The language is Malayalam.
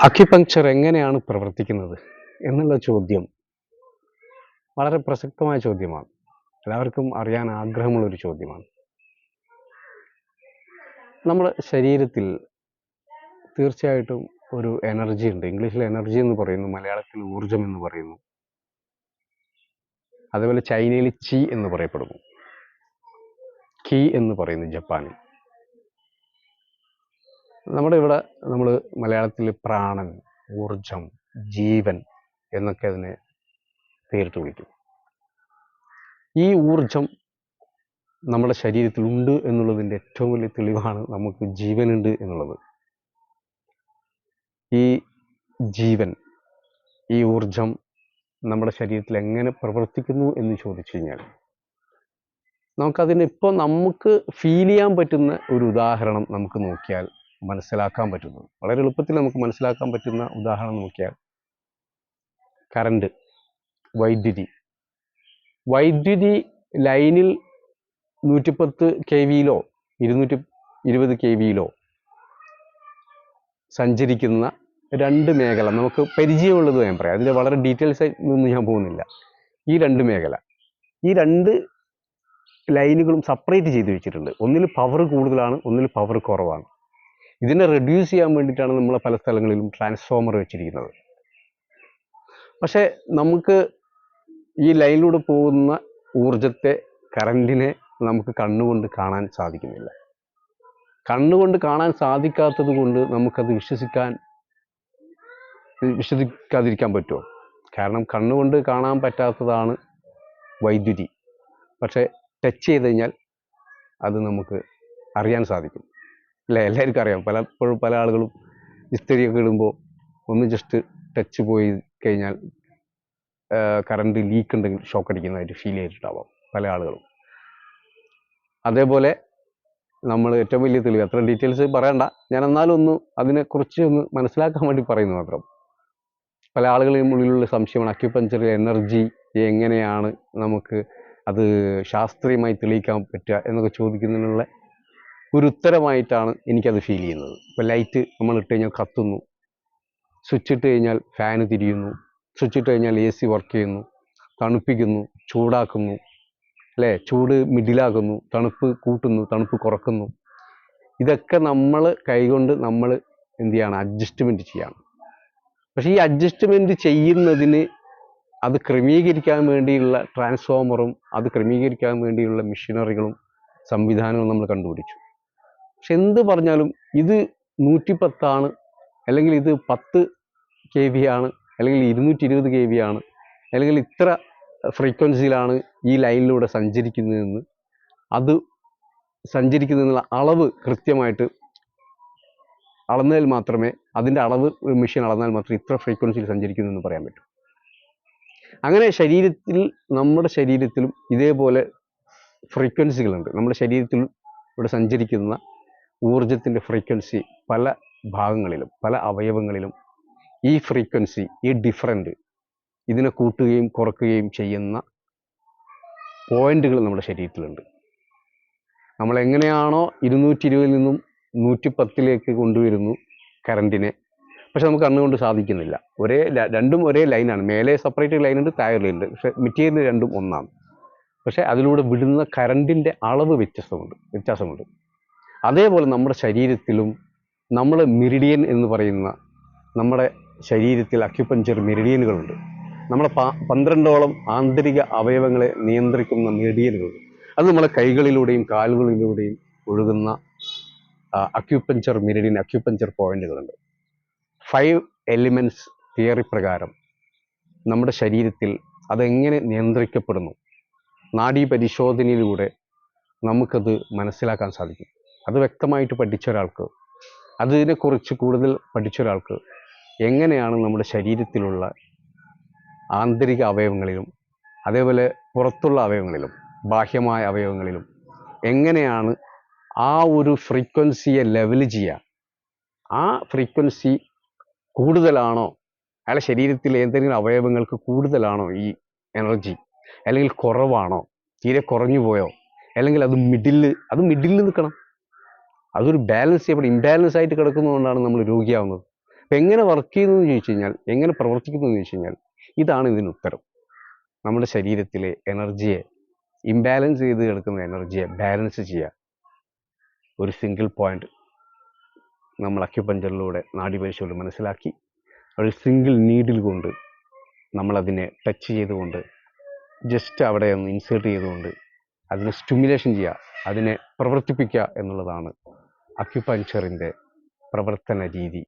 അക്യുപങ്ക്ചർ എങ്ങനെയാണ് പ്രവർത്തിക്കുന്നത് എന്നുള്ള ചോദ്യം വളരെ പ്രസക്തമായ ചോദ്യമാണ്. എല്ലാവർക്കും അറിയാൻ ആഗ്രഹമുള്ളൊരു ചോദ്യമാണ്. നമ്മുടെ ശരീരത്തിൽ തീർച്ചയായിട്ടും ഒരു എനർജി ഉണ്ട്. ഇംഗ്ലീഷിൽ എനർജി എന്ന് പറയുന്നു, മലയാളത്തിൽ ഊർജം എന്ന് പറയുന്നു, അതേപോലെ ചൈനയിൽ ചി എന്ന് പറയപ്പെടുന്നു, കി എന്ന് പറയുന്നു ജപ്പാനിൽ. നമ്മുടെ ഇവിടെ നമ്മൾ മലയാളത്തിൽ പ്രാണൻ, ഊർജം, ജീവൻ എന്നൊക്കെ അതിനെ പേരിട്ട് വിളിക്കും. ഈ ഊർജം നമ്മുടെ ശരീരത്തിൽ ഉണ്ട് എന്നുള്ളതിൻ്റെ ഏറ്റവും വലിയ തെളിവാണ് നമുക്ക് ജീവനുണ്ട് എന്നുള്ളത്. ഈ ജീവൻ, ഈ ഊർജം നമ്മുടെ ശരീരത്തിൽ എങ്ങനെ പ്രവർത്തിക്കുന്നു എന്ന് ചോദിച്ചു കഴിഞ്ഞാൽ നമുക്കതിനിപ്പോൾ നമുക്ക് ഫീൽ ചെയ്യാൻ പറ്റുന്ന ഒരു ഉദാഹരണം നമുക്ക് നോക്കിയാൽ മനസ്സിലാക്കാൻ പറ്റുന്നു. വളരെ എളുപ്പത്തിൽ നമുക്ക് മനസ്സിലാക്കാൻ പറ്റുന്ന ഉദാഹരണം നോക്കിയാൽ കറണ്ട്, വൈദ്യുതി ലൈനിൽ 110 kV-യിലോ 220 kV-യിലോ സഞ്ചരിക്കുന്ന രണ്ട് മേഖല നമുക്ക് പരിചയമുള്ളത് ഞാൻ പറയാം. അതിൻ്റെ വളരെ ഡീറ്റെയിൽസ് ഒന്നും ഞാൻ പോകുന്നില്ല. ഈ രണ്ട് ലൈനുകളും സെപ്പറേറ്റ് ചെയ്ത് വെച്ചിട്ടുണ്ട്. ഒന്നിൽ പവർ കൂടുതലാണ്, ഒന്നിൽ പവർ കുറവാണ്. ഇതിനെ റെഡ്യൂസ് ചെയ്യാൻ വേണ്ടിയിട്ടാണ് നമ്മൾ പല സ്ഥലങ്ങളിലും ട്രാൻസ്ഫോമർ വെച്ചിരിക്കുന്നത്. പക്ഷേ നമുക്ക് ഈ ലൈനിലൂടെ പോകുന്ന ഊർജത്തെ, കറണ്ടിനെ നമുക്ക് കണ്ണുകൊണ്ട് കാണാൻ സാധിക്കുന്നില്ല. കണ്ണുകൊണ്ട് കാണാൻ സാധിക്കാത്തത് കൊണ്ട് നമുക്കത് വിശ്വസിക്കാതിരിക്കാൻ പറ്റുമോ? കാരണം കണ്ണുകൊണ്ട് കാണാൻ പറ്റാത്തതാണ് വൈദ്യുതി. പക്ഷേ ടച്ച് ചെയ്ത് കഴിഞ്ഞാൽ അത് നമുക്ക് അറിയാൻ സാധിക്കും അല്ലേ? എല്ലാവർക്കും അറിയാം. പലപ്പോഴും പല ആളുകളും ഇസ്തിരിയൊക്കെ ഇടുമ്പോൾ ഒന്ന് ജസ്റ്റ് ടച്ച് പോയി കഴിഞ്ഞാൽ കറണ്ട് ലീക്ക് ഉണ്ടെങ്കിൽ ഷോക്ക് അടിക്കുന്നതായിട്ട് ഫീൽ ചെയ്തിട്ടുണ്ടാവാം പല ആളുകളും. അതേപോലെ നമ്മൾ ഏറ്റവും വലിയ തെളിവ്, അത്ര ഡീറ്റെയിൽസ് പറയണ്ട, ഞാൻ എന്നാലും അതിനെക്കുറിച്ച് ഒന്ന് മനസ്സിലാക്കാൻ വേണ്ടി പറയുന്നു മാത്രം. പല ആളുകളുടെയും ഉള്ളിലുള്ള സംശയമാണ് അക്യുപങ്ക്ചറിലെ എനർജി എങ്ങനെയാണ് നമുക്ക് അത് ശാസ്ത്രീയമായി തെളിയിക്കാൻ പറ്റുക എന്നൊക്കെ ചോദിക്കുന്നതിനുള്ള ഒരു ഉത്തരമായിട്ടാണ് എനിക്കത് ഫീൽ ചെയ്യുന്നത്. ഇപ്പോൾ ലൈറ്റ് നമ്മൾ ഇട്ട് കഴിഞ്ഞാൽ കത്തുന്നു, സ്വിച്ച് ഇട്ട് കഴിഞ്ഞാൽ ഫാന് തിരിയുന്നു, സ്വിച്ച് ഇട്ട് കഴിഞ്ഞാൽ AC വർക്ക് ചെയ്യുന്നു, തണുപ്പിക്കുന്നു, ചൂടാക്കുന്നു അല്ലേ, ചൂട് മിഡിലാക്കുന്നു, തണുപ്പ് കൂട്ടുന്നു, തണുപ്പ് കുറക്കുന്നു. ഇതൊക്കെ നമ്മൾ കൈകൊണ്ട് നമ്മൾ എന്ത് ചെയ്യണം? അഡ്ജസ്റ്റ്മെൻറ്റ് ചെയ്യണം. പക്ഷേ ഈ അഡ്ജസ്റ്റ്മെൻറ്റ് ചെയ്യുന്നതിന് അത് ക്രമീകരിക്കാൻ വേണ്ടിയുള്ള ട്രാൻസ്ഫോമറും അത് ക്രമീകരിക്കാൻ വേണ്ടിയുള്ള മെഷീനറികളും സംവിധാനവും നമ്മൾ കണ്ടുപിടിച്ചു. പക്ഷെ എന്ത് പറഞ്ഞാലും ഇത് 110 ആണ്, അല്ലെങ്കിൽ ഇത് 10 kV ആണ്, അല്ലെങ്കിൽ 220 kV ആണ്, അല്ലെങ്കിൽ ഇത്ര ഫ്രീക്വൻസിയിലാണ് ഈ ലൈനിലൂടെ സഞ്ചരിക്കുന്നതെന്ന്, അത് സഞ്ചരിക്കുന്നതിനുള്ള അളവ് കൃത്യമായിട്ട് അളന്നാൽ മാത്രമേ, അതിൻ്റെ അളവ് മെഷീൻ അളന്നാൽ മാത്രമേ ഇത്ര ഫ്രീക്വൻസിയിൽ സഞ്ചരിക്കുന്നു എന്ന് പറയാൻ പറ്റൂ. അങ്ങനെ നമ്മുടെ ശരീരത്തിലും ഇതേപോലെ ഫ്രീക്വൻസികളുണ്ട്. നമ്മുടെ ശരീരത്തിൽ ഇവിടെ സഞ്ചരിക്കുന്ന ഊർജത്തിൻ്റെ ഫ്രീക്വൻസി പല ഭാഗങ്ങളിലും പല അവയവങ്ങളിലും ഈ ഫ്രീക്വൻസി, ഈ ഡിഫറൻറ്റ്, ഇതിനെ കൂട്ടുകയും കുറയ്ക്കുകയും ചെയ്യുന്ന പോയിന്റുകൾ നമ്മുടെ ശരീരത്തിലുണ്ട്. നമ്മൾ എങ്ങനെയാണോ 220-ൽ നിന്നും 110-ലേക്ക് കൊണ്ടുവരുന്നു കറണ്ടിനെ, പക്ഷെ നമുക്ക് കണ്ണുകൊണ്ട് സാധിക്കുന്നില്ല. രണ്ടും ഒരേ ലൈനാണ്. മേലെ സെപ്പറേറ്റ് ലൈനുണ്ട്, താഴെ ലൈനുണ്ട്. പക്ഷെ മെറ്റീരിയൽ രണ്ടും ഒന്നാണ്. പക്ഷെ അതിലൂടെ വിടുന്ന കറണ്ടിൻ്റെ അളവ് വ്യത്യാസമുണ്ട്. അതേപോലെ നമ്മുടെ ശരീരത്തിലും നമ്മൾ മെറിഡിയൻ എന്ന് പറയുന്ന നമ്മുടെ ശരീരത്തിൽ അക്യുപങ്ക്ചർ മെറിഡിയനുകളുണ്ട്. നമ്മളെ 12ഓളം ആന്തരിക അവയവങ്ങളെ നിയന്ത്രിക്കുന്ന മെറിഡിയനുകളുണ്ട്. അത് നമ്മളെ കൈകളിലൂടെയും കാലുകളിലൂടെയും ഒഴുകുന്ന അക്യുപങ്ക്ചർ മെറിഡിയൻ, അക്യുപങ്ക്ചർ പോയിന്റുകളുണ്ട്. 5 എലിമെൻറ്റ്സ് തിയറി പ്രകാരം നമ്മുടെ ശരീരത്തിൽ അതെങ്ങനെ നിയന്ത്രിക്കപ്പെടുന്നു, നാഡീ പരിശോധനയിലൂടെ നമുക്കത് മനസ്സിലാക്കാൻ സാധിക്കും. അത് വ്യക്തമായിട്ട് പഠിച്ച ഒരാൾക്ക്, അതിനെക്കുറിച്ച് കൂടുതൽ പഠിച്ച ഒരാൾക്ക് എങ്ങനെയാണ് നമ്മുടെ ശരീരത്തിലുള്ള ആന്തരിക അവയവങ്ങളിലും അതേപോലെ പുറത്തുള്ള അവയവങ്ങളിലും ബാഹ്യമായ അവയവങ്ങളിലും എങ്ങനെയാണ് ആ ഒരു ഫ്രീക്വൻസിയെ ലെവൽ ചെയ്യുക, ആ ഫ്രീക്വൻസി കൂടുതലാണോ, അയാളുടെ ശരീരത്തിൽ ഏതെങ്കിലും അവയവങ്ങൾക്ക് കൂടുതലാണോ ഈ എനർജി, അല്ലെങ്കിൽ കുറവാണോ, തീരെ കുറഞ്ഞു പോയോ, അല്ലെങ്കിൽ അത് മിഡിൽ നിൽക്കണം. അതൊരു ബാലൻസ് ചെയ്യപ്പെടും. ഇംബാലൻസ് ആയിട്ട് കിടക്കുന്നതുകൊണ്ടാണ് നമ്മൾ രോഗിയാവുന്നത്. അപ്പം എങ്ങനെ വർക്ക് ചെയ്യുന്നു എന്ന് ചോദിച്ചു കഴിഞ്ഞാൽ, എങ്ങനെ പ്രവർത്തിക്കുന്നു എന്ന് ചോദിച്ചു കഴിഞ്ഞാൽ, ഇതാണ് ഇതിന് ഉത്തരം. നമ്മുടെ ശരീരത്തിലെ എനർജിയെ, ഇംബാലൻസ് ചെയ്ത് കിടക്കുന്ന എനർജിയെ ബാലൻസ് ചെയ്യുക. ഒരു സിംഗിൾ പോയിന്റ് നമ്മൾ അക്യുപഞ്ചറിലൂടെ നാഡീപരിശോധന മനസ്സിലാക്കി, ഒരു സിംഗിൾ നീഡിൽ കൊണ്ട് നമ്മളതിനെ ടച്ച് ചെയ്തുകൊണ്ട്, ജസ്റ്റ് അവിടെ ഒന്ന് ഇൻസേർട്ട് ചെയ്തുകൊണ്ട് അതിനെ സ്റ്റിമുലേഷൻ ചെയ്യുക, അതിനെ പ്രവർത്തിപ്പിക്കുക എന്നുള്ളതാണ് അക്യുപഞ്ചറിൻ്റെ പ്രവർത്തന രീതി.